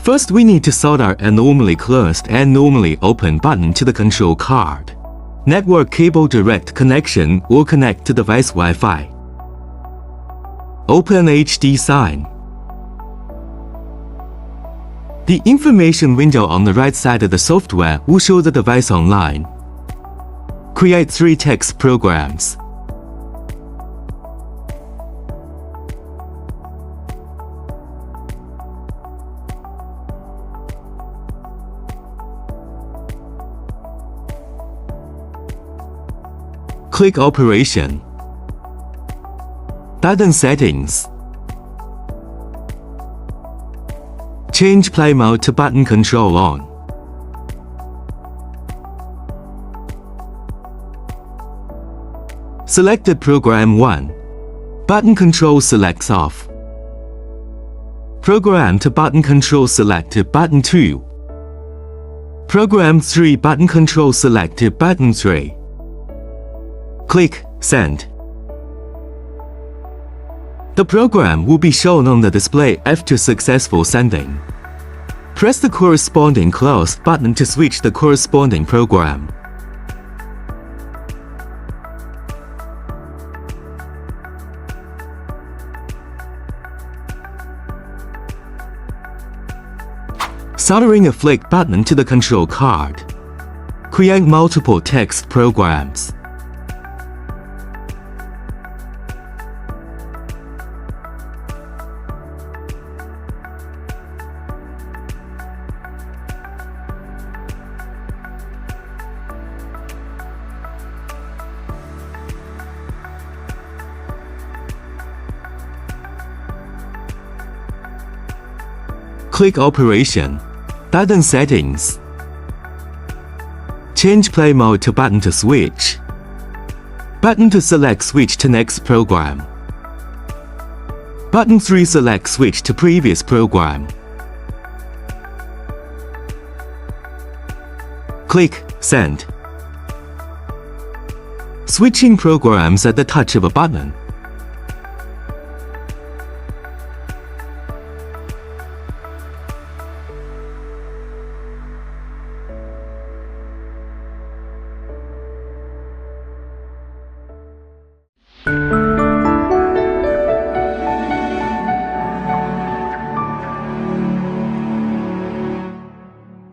First, we need to solder a normally closed and normally open button to the control card. Network cable direct connection or connect to device Wi-Fi. Open HD sign. The information window on the right side of the software will show the device online. Create 3 text programs. Click Operation. Button Settings. Change play mode to button control on. Selected Program 1. Button control selects off. Program to button control selected button 2. Program 3 button control selected button 3. Click Send. The program will be shown on the display after successful sending. Press the corresponding close button to switch the corresponding program. Soldering a flick button to the control card. Create multiple text programs. Click Operation. Button Settings. Change play mode to button to switch. Button to select switch to next program. Button 3 select switch to previous program. Click Send. Switching programs at the touch of a button.